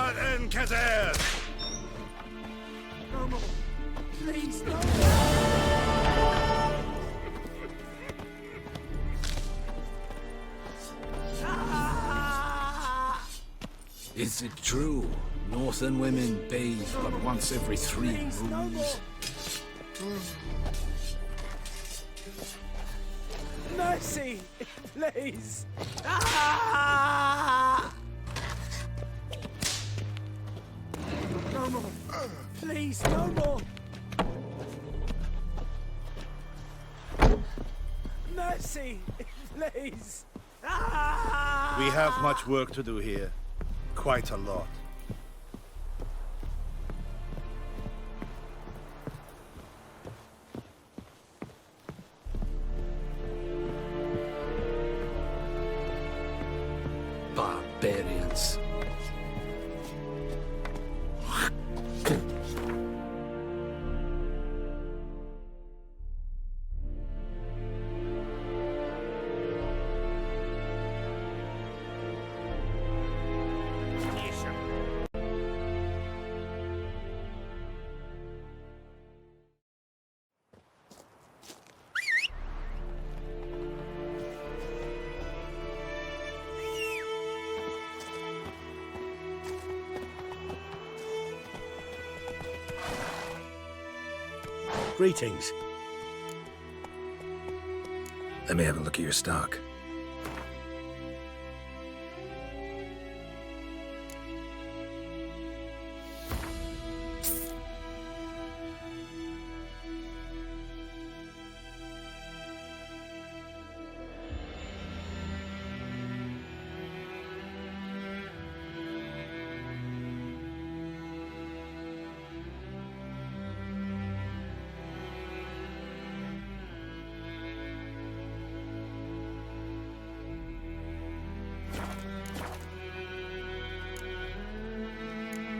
Avad en Kazer! No more. Please, no Is it true? Northern women bathe but once every 3 Please, no more. moons. Mercy! Please! No more. Please, no more. Mercy! Please! We have much work to do here. Quite a lot. Barbarians. Greetings. Let me have a look at your stock.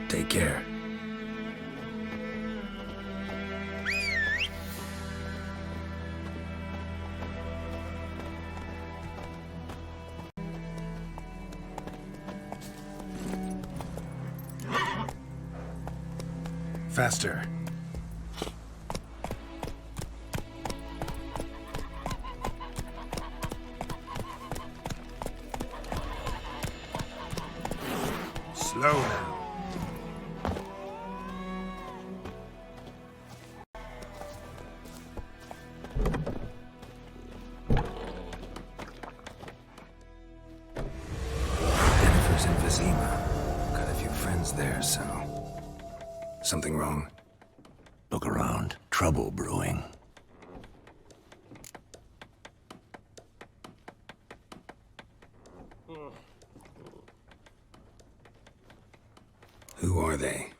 Take care. Faster. Slow now. Jennifer's in Vizima. Got a few friends there, so... Something wrong? Look around. Trouble brewing. Who are they?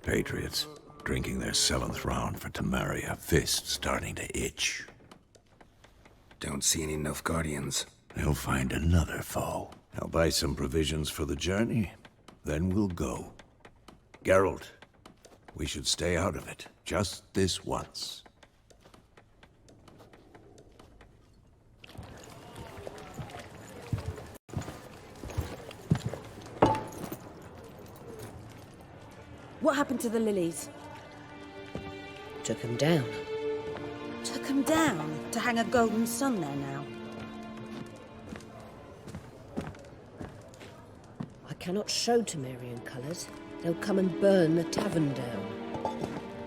Patriots. Drinking their 7th round for Tamaria. Fist starting to itch. Don't see any Nilfgaardians. They'll find another foe. I'll buy some provisions for the journey. Then we'll go. Geralt, we should stay out of it. Just this once. What happened to the lilies? Took him down. Took them down to hang a golden sun there now. I cannot show Temerian colours. They'll come and burn the tavern down.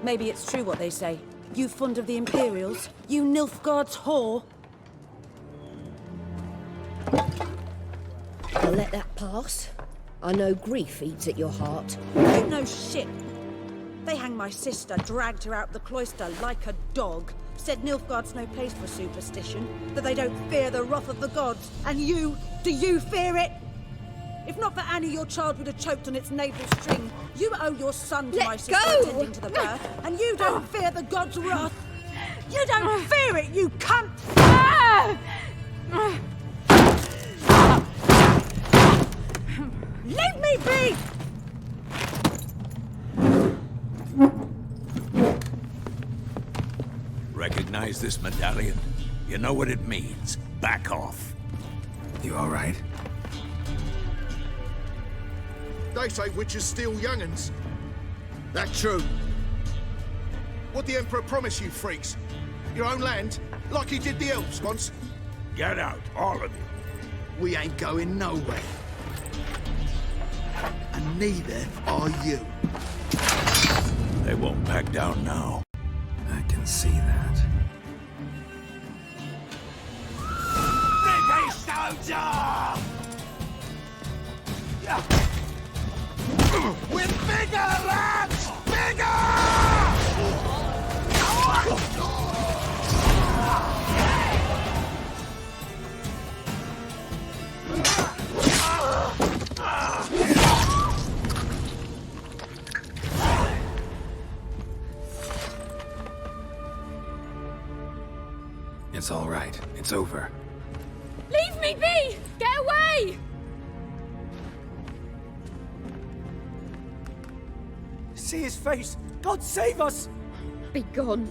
Maybe it's true what they say. You fond of the Imperials? You Nilfgaard's whore? I'll let that pass. I know grief eats at your heart. You know shit. They hanged my sister, dragged her out the cloister like a dog. Said Nilfgaard's no place for superstition, that they don't fear the wrath of the gods. And you, do you fear it? If not for Annie, your child would have choked on its navel string. You owe your son to Let my sister go! attending to the birth, and you don't fear the gods' wrath. You don't fear it, you cunt! Leave me be! Recognize this medallion? You know what it means. Back off. You all right? They say witches steal young'uns. That's true. What the Emperor promised you freaks? Your own land? Like he did the elves once? Get out, all of you. We ain't going nowhere. And neither are you. They won't back down now. I can see that. We're bigger, lads! Bigger! It's all right. It's over. Leave me be! Get away! See his face! God save us! Be gone.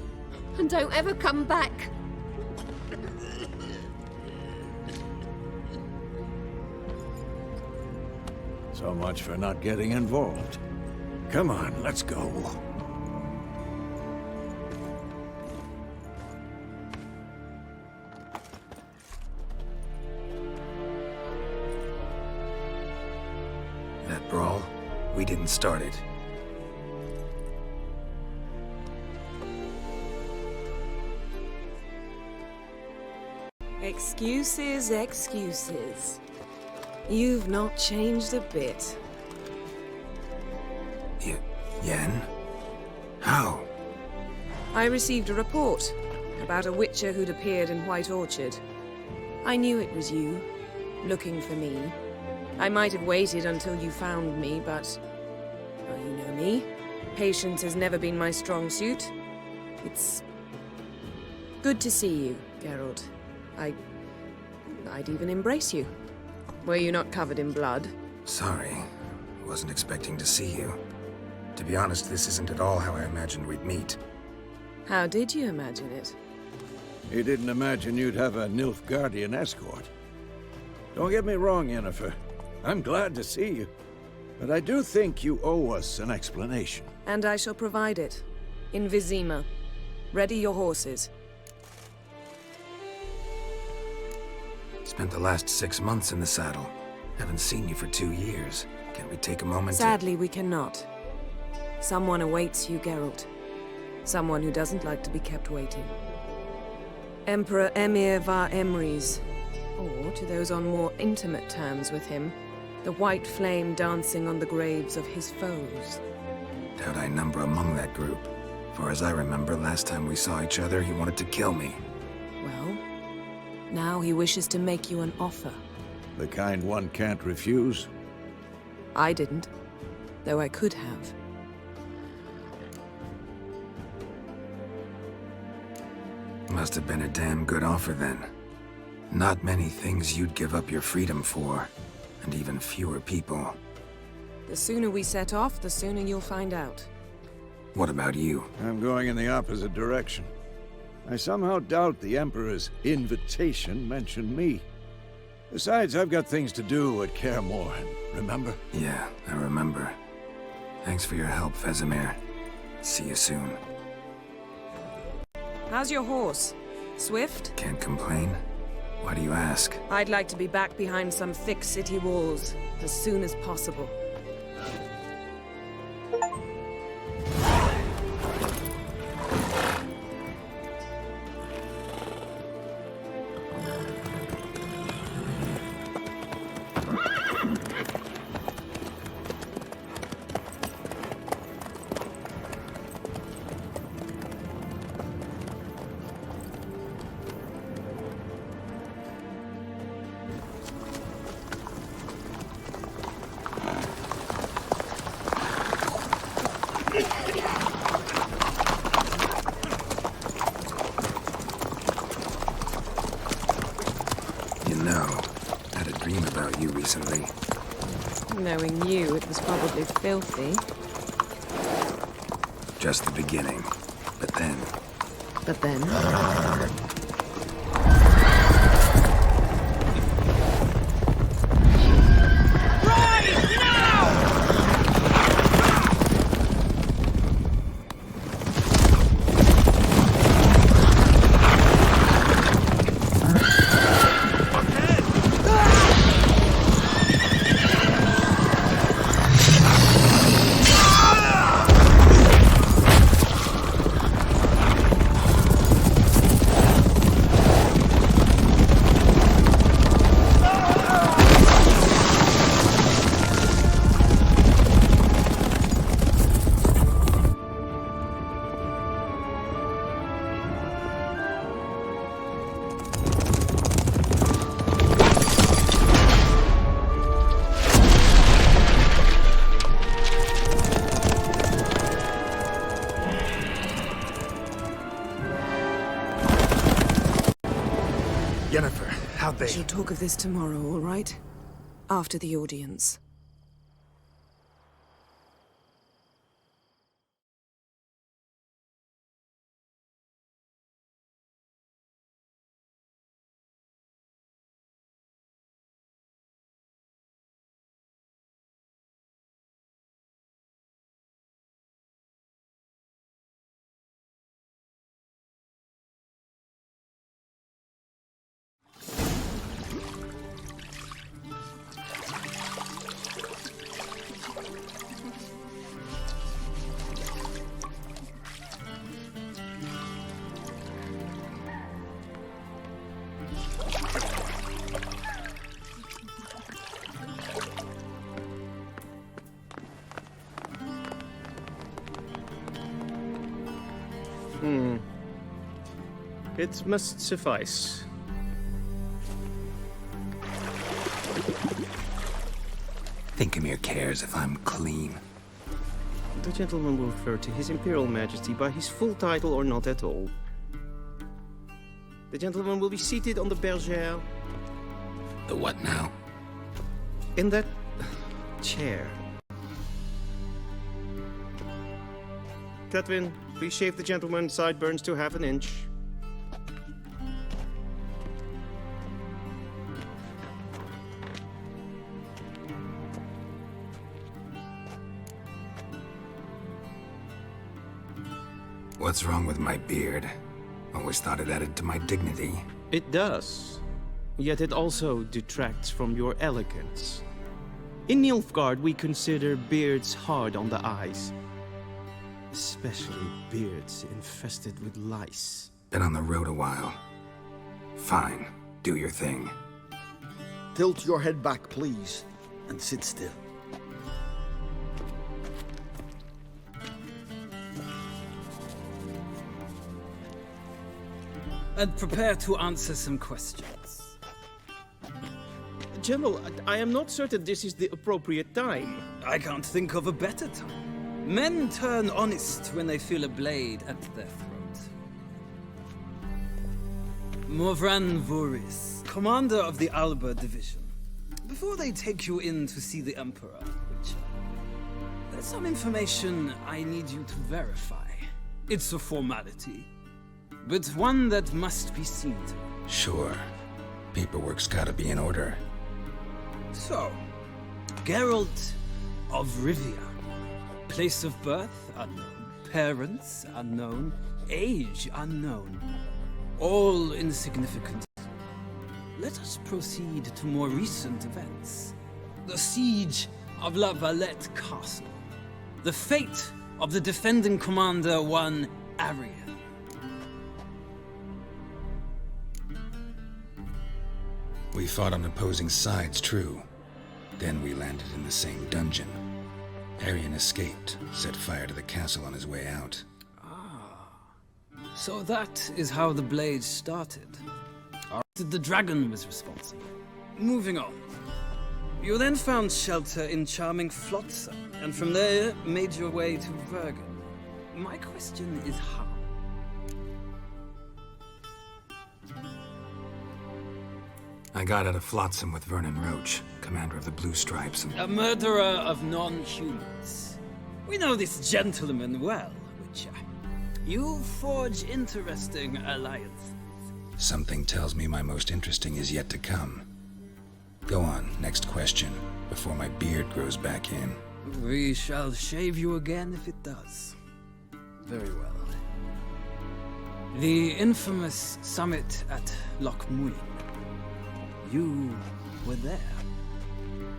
And don't ever come back. So much for not getting involved. Come on, let's go. That brawl, we didn't start it. Excuses, excuses. You've not changed a bit. Yen? How? I received a report about a witcher who'd appeared in White Orchard. I knew it was you, looking for me. I might have waited until you found me, but... well, you know me. Patience has never been my strong suit. It's... good to see you, Geralt. I'd even embrace you. Were you not covered in blood? Sorry. Wasn't expecting to see you. To be honest, this isn't at all how I imagined we'd meet. How did you imagine it? You didn't imagine you'd have a Nilfgaardian escort. Don't get me wrong, Yennefer. I'm glad to see you. But I do think you owe us an explanation. And I shall provide it. In Vizima. Ready your horses. Spent the last 6 months in the saddle. Haven't seen you for 2 years. Can we take a moment Sadly, we cannot. Someone awaits you, Geralt. Someone who doesn't like to be kept waiting. Emperor Emir var Emrys. Or, to those on more intimate terms with him, the white flame dancing on the graves of his foes. Doubt I number among that group. For as I remember, last time we saw each other, he wanted to kill me. Well, now he wishes to make you an offer. The kind one can't refuse. I didn't, though I could have. Must have been a damn good offer then. Not many things you'd give up your freedom for, and even fewer people. The sooner we set off, the sooner you'll find out. What about you? I'm going in the opposite direction. I somehow doubt the Emperor's invitation mentioned me. Besides, I've got things to do at Kaer Morhen, remember? Yeah, I remember. Thanks for your help, Vesemir. See you soon. How's your horse? Swift? Can't complain. Why do you ask? I'd like to be back behind some thick city walls, as soon as possible. Recently. Knowing you, it was probably filthy. Just the beginning. But then... But then? Right now! be. We shall talk of this tomorrow, all right? After the audience. It must suffice. Thinkamere cares if I'm clean. The gentleman will refer to His Imperial Majesty by his full title or not at all. The gentleman will be seated on the bergère. The what now? In that chair. Catwin, please shave the gentleman's sideburns to half an inch. What's wrong with my beard? Always thought it added to my dignity. It does. Yet it also detracts from your elegance. In Nilfgaard, we consider beards hard on the eyes. Especially beards infested with lice. Been on the road a while. Fine, do your thing. Tilt your head back, please, and sit still. And prepare to answer some questions. General, I am not certain this is the appropriate time. I can't think of a better time. Men turn honest when they feel a blade at their throat. Morvran Voorhis, commander of the Alba Division. Before they take you in to see the Emperor, Witcher, there's some information I need you to verify. It's a formality, but one that must be seen to. Sure. Paperwork's gotta be in order. So, Geralt of Rivia. Place of birth unknown. Parents unknown. Age unknown. All insignificant. Let us proceed to more recent events. The siege of La Valette Castle. The fate of the defending commander, one Arian. We fought on opposing sides, true. Then we landed in the same dungeon. Arian escaped, set fire to the castle on his way out. So that is how the Blade started. The dragon was responsible. Moving on. You then found shelter in charming Flotsam, and from there made your way to Vergen. My question is how? I got out of Flotsam with Vernon Roach, commander of the Blue Stripes, and... A murderer of non-humans. We know this gentleman well, Witcher. You forge interesting alliances. Something tells me my most interesting is yet to come. Go on, next question, before my beard grows back in. We shall shave you again if it does. Very well. The infamous summit at Loch Muin. You were there.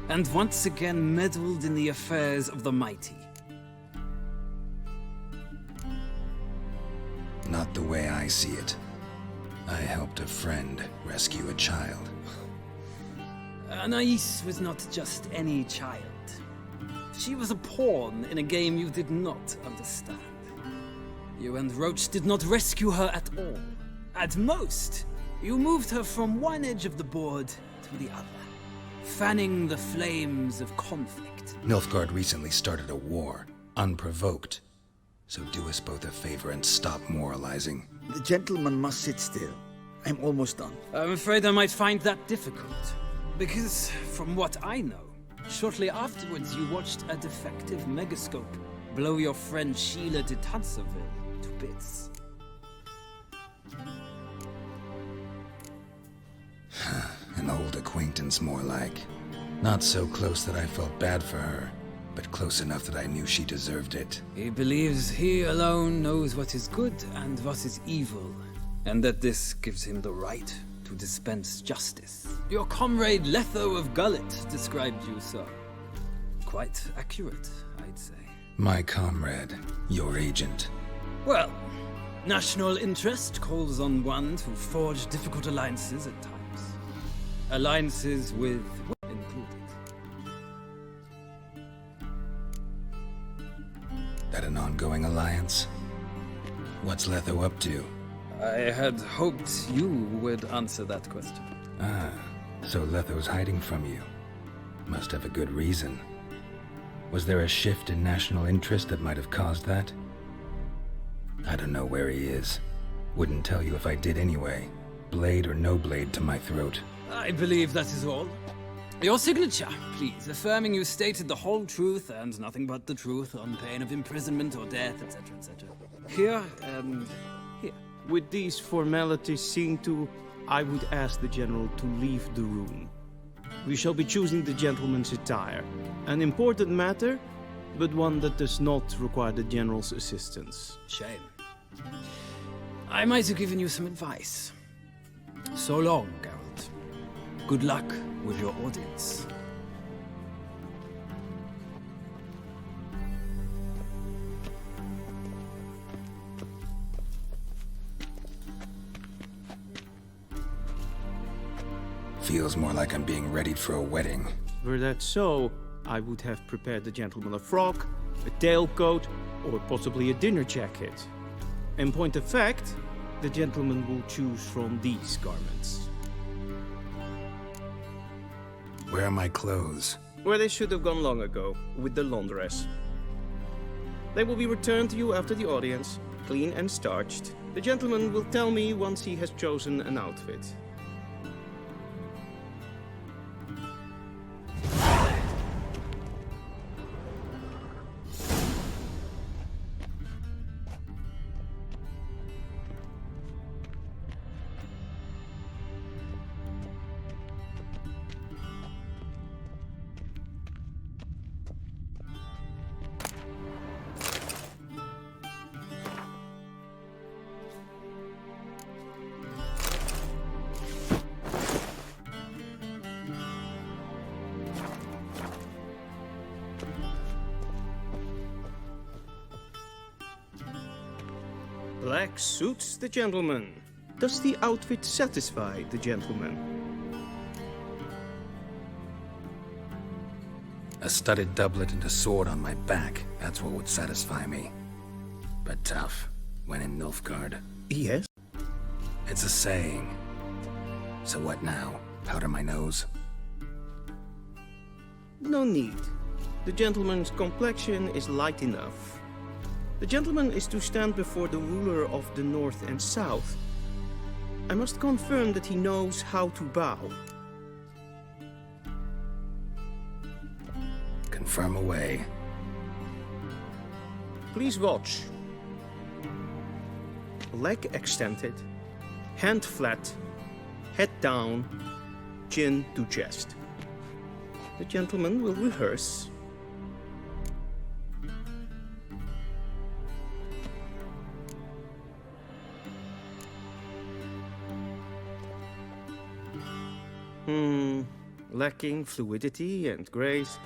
And once again meddled in the affairs of the mighty. Not the way I see it. I helped a friend rescue a child. Anais was not just any child. She was a pawn in a game you did not understand. You and Roach did not rescue her at all. At most, you moved her from one edge of the board to the other, fanning the flames of conflict. Nilfgaard recently started a war, unprovoked. So do us both a favor and stop moralizing. The gentleman must sit still I'm almost done. I'm afraid I might find that difficult. Because, from what I know, shortly afterwards you watched a defective megascope blow your friend Sheila de Tanserville to bits. An old acquaintance, more like. Not so close that I felt bad for her, but close enough that I knew she deserved it. He believes he alone knows what is good and what is evil, and that this gives him the right to dispense justice. Your comrade Letho of Gullet described you so. Quite accurate, I'd say. My comrade, your agent. Well, national interest calls on one to forge difficult alliances at times. Alliances with women included. That an ongoing alliance? What's Letho up to? I had hoped you would answer that question. Ah, so Letho's hiding from you. Must have a good reason. Was there a shift in national interest that might have caused that? I don't know where he is. Wouldn't tell you if I did anyway. Blade or no blade to my throat. I believe that is all. Your signature, please, affirming you stated the whole truth and nothing but the truth on pain of imprisonment or death, etc., etc. Here and here. With these formalities seen to, I would ask the General to leave the room. We shall be choosing the gentleman's attire. An important matter, but one that does not require the General's assistance. Shame. I might have given you some advice. So long, Geralt. Good luck with your audience. Feels more like I'm being readied for a wedding. Were that so, I would have prepared the gentleman a frock, a tailcoat, or possibly a dinner jacket. In point of fact, the gentleman will choose from these garments. Where are my clothes? Where they should have gone long ago, with the laundress. They will be returned to you after the audience, clean and starched. The gentleman will tell me once he has chosen an outfit. Black suits the gentleman. Does the outfit satisfy the gentleman? A studded doublet and a sword on my back. That's what would satisfy me. But tough, when in Nilfgaard. Yes? It's a saying. So what now? Powder my nose? No need. The gentleman's complexion is light enough. The gentleman is to stand before the ruler of the North and South. I must confirm that he knows how to bow. Confirm away. Please watch. Leg extended, hand flat, head down, chin to chest. The gentleman will rehearse. Lacking fluidity and grace.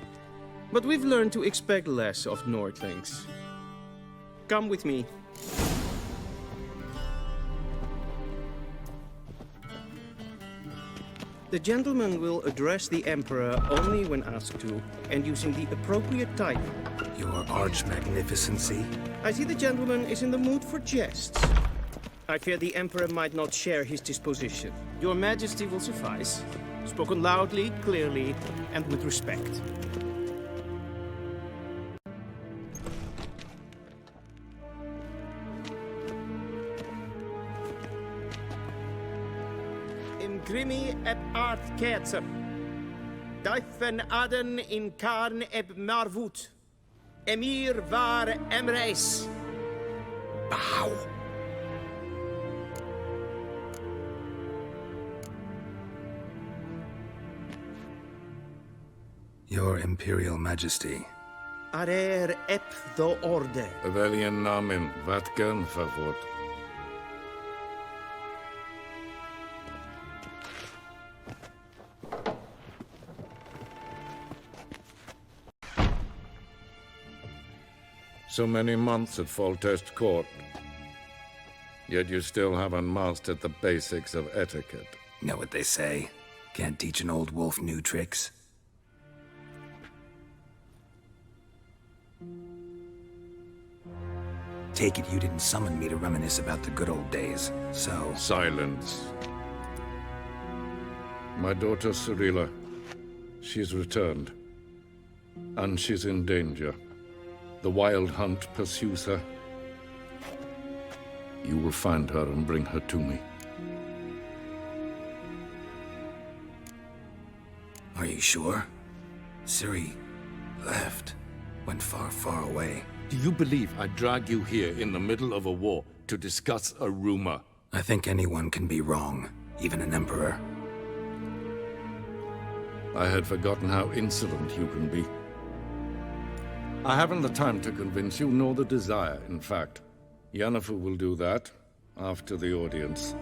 But we've learned to expect less of Nordlings. Come with me. The gentleman will address the Emperor only when asked to, and using the appropriate type. Your arch magnificency? I see the gentleman is in the mood for jests. I fear the Emperor might not share his disposition. Your Majesty will suffice. Spoken loudly, clearly, and with respect. Trimi eb art ketzer. Daifen aden in karn eb marvut. Emir var emreis. Bow. Your Imperial Majesty. Arer ep do orde. Welchen Namen? Wat gern verwort? So many months at Foltest Court. Yet you still haven't mastered the basics of etiquette. Know what they say? Can't teach an old wolf new tricks. Take it you didn't summon me to reminisce about the good old days, so... Silence. My daughter Cirilla, she's returned. And she's in danger. The Wild Hunt pursues her. You will find her and bring her to me. Are you sure? Ciri left. Went far, far away. Do you believe I drag you here in the middle of a war to discuss a rumor? I think anyone can be wrong, even an emperor. I had forgotten how insolent you can be. I haven't the time to convince you, nor the desire, in fact. Yennefer will do that after the audience.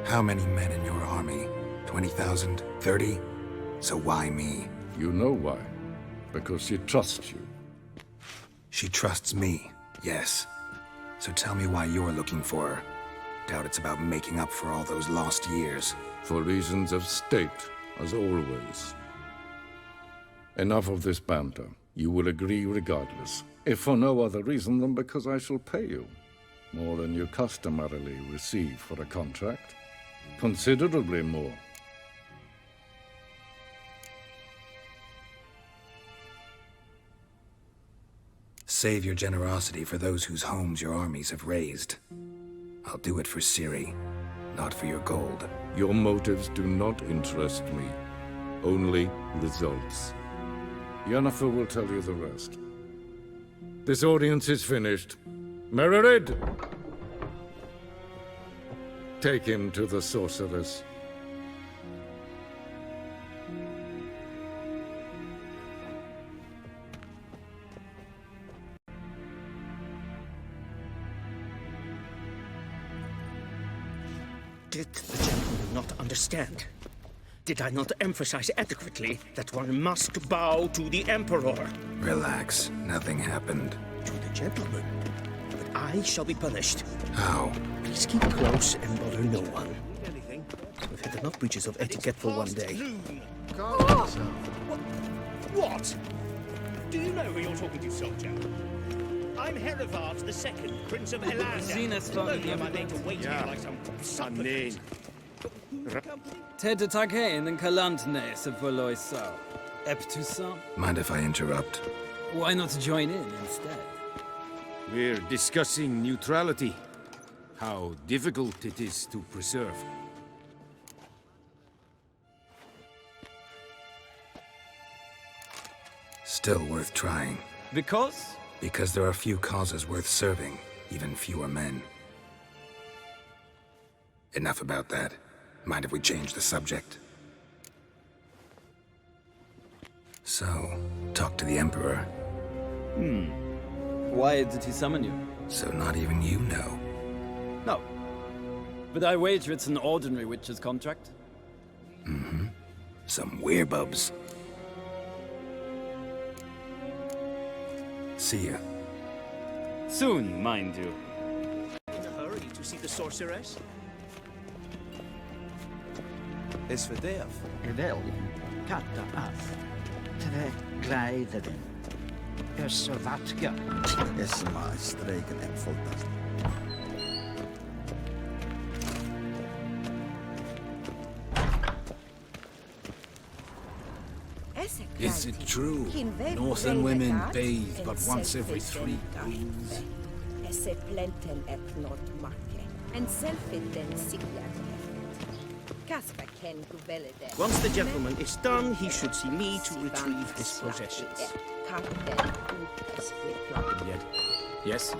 How many men in your army? 20,000? 30? So why me? You know why. Because she trusts you. She trusts me, yes. So tell me why you're looking for her. Doubt it's about making up for all those lost years. For reasons of state, as always. Enough of this banter. You will agree regardless. If for no other reason than because I shall pay you. More than you customarily receive for a contract. Considerably more. Save your generosity for those whose homes your armies have razed. I'll do it for Ciri, not for your gold. Your motives do not interest me. Only results. Yennefer will tell you the rest. This audience is finished. Mererid! Take him to the sorceress. Did the gentleman not understand? Did I not emphasize adequately that one must bow to the Emperor? Relax, nothing happened. To the gentleman. But I shall be punished. How? Please keep close and bother no one. We've had enough breaches of etiquette for one day. What? Do you know who you're talking to, soldier? I'm Herivard II, Prince of Elander. Don't you my name to wait here like some supplicant. Ted Takein and Kalantne se Voloisa. Eptusa? Mind if I interrupt? Why not join in instead? We're discussing neutrality. How difficult it is to preserve. Still worth trying. Because? Because there are few causes worth serving, even fewer men. Enough about that. Mind if we change the subject? So, talk to the Emperor. Why did he summon you? So not even you know. No. But I wager it's an ordinary witch's contract. Mm-hmm. Some werebubs. See ya. Soon, mind you. In a hurry to see the sorceress? Is verderf. Wel, katta af. Tre gleideren. Så vatka. Is maar streken en voltas. Is it true? Northern women bathe but once every 3 weeks. Esse plenten et not marke. En selvfitten sikkert. Kasper ken guvellede. Once the gentleman is done, he should see me to retrieve his possessions. Yet. Yes,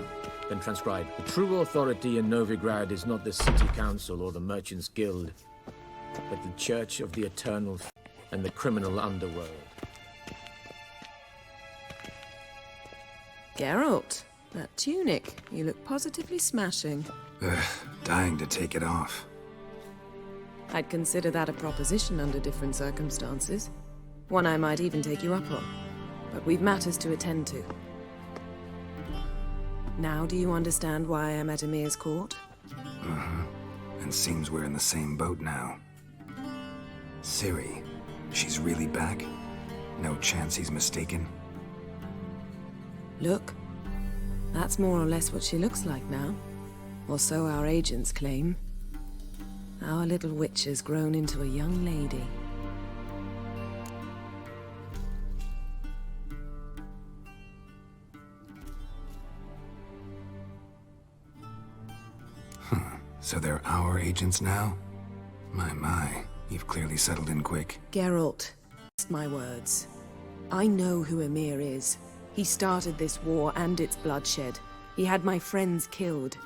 then transcribe. The true authority in Novigrad is not the city council or the merchants' guild, but the Church of the Eternal and the criminal underworld. Geralt, that tunic. You look positively smashing. Ugh, dying to take it off. I'd consider that a proposition under different circumstances. One I might even take you up on. But we've matters to attend to. Now do you understand why I'm at Emir's court? Uh-huh. And seems we're in the same boat now. Ciri, she's really back? No chance he's mistaken? Look, that's more or less what she looks like now. Or so our agents claim. Our little witch has grown into a young lady. So they're our agents now? My, you've clearly settled in quick. Geralt, my words. I know who Emir is. He started this war and its bloodshed. He had my friends killed.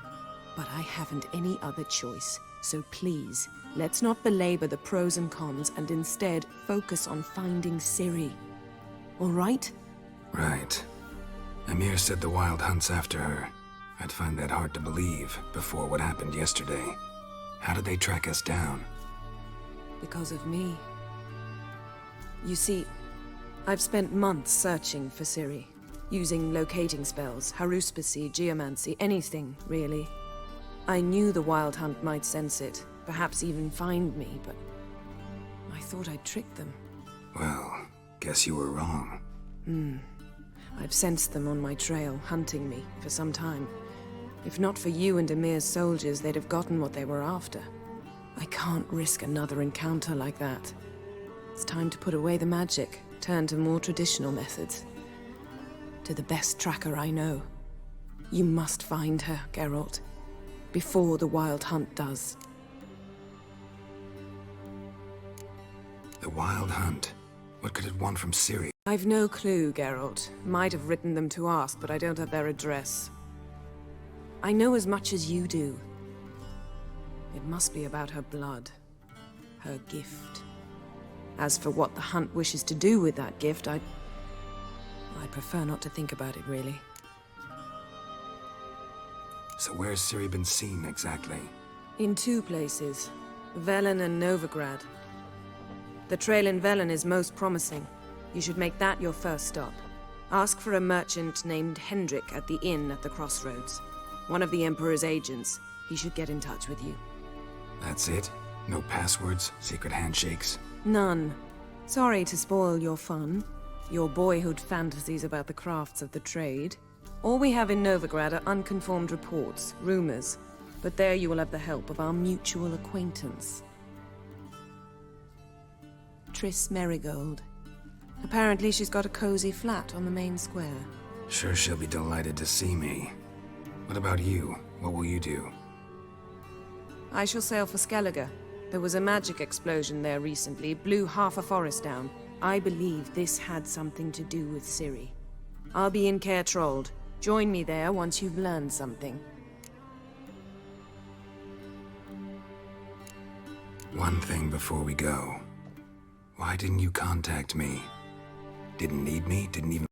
But I haven't any other choice. So please, let's not belabor the pros and cons and instead focus on finding Ciri. All right? Right. Emir said the Wild Hunt's after her. I'd find that hard to believe before what happened yesterday. How did they track us down? Because of me. You see, I've spent months searching for Ciri, using locating spells, haruspicy, geomancy, anything, really. I knew the Wild Hunt might sense it, perhaps even find me, but I thought I'd tricked them. Well, guess you were wrong. I've sensed them on my trail, hunting me, for some time. If not for you and Emir's soldiers, they'd have gotten what they were after. I can't risk another encounter like that. It's time to put away the magic, turn to more traditional methods. To the best tracker I know. You must find her, Geralt. Before the Wild Hunt does. The Wild Hunt? What could it want from Ciri? I've no clue, Geralt. Might have written them to ask, but I don't have their address. I know as much as you do. It must be about her blood. Her gift. As for what the Hunt wishes to do with that gift, I'd prefer not to think about it, really. So where's Ciri been seen, exactly? In two places. Velen and Novigrad. The trail in Velen is most promising. You should make that your first stop. Ask for a merchant named Hendrik at the inn at the crossroads. One of the Emperor's agents. He should get in touch with you. That's it? No passwords, secret handshakes? None. Sorry to spoil your fun. Your boyhood fantasies about the crafts of the trade. All we have in Novigrad are unconfirmed reports, rumors. But there you will have the help of our mutual acquaintance. Triss Merigold. Apparently she's got a cozy flat on the main square. Sure she'll be delighted to see me. What about you? What will you do? I shall sail for Skellige. There was a magic explosion there recently, blew half a forest down. I believe this had something to do with Ciri. I'll be in Caer Trolde. Join me there once you've learned something. One thing before we go. Why didn't you contact me? Didn't need me? Didn't even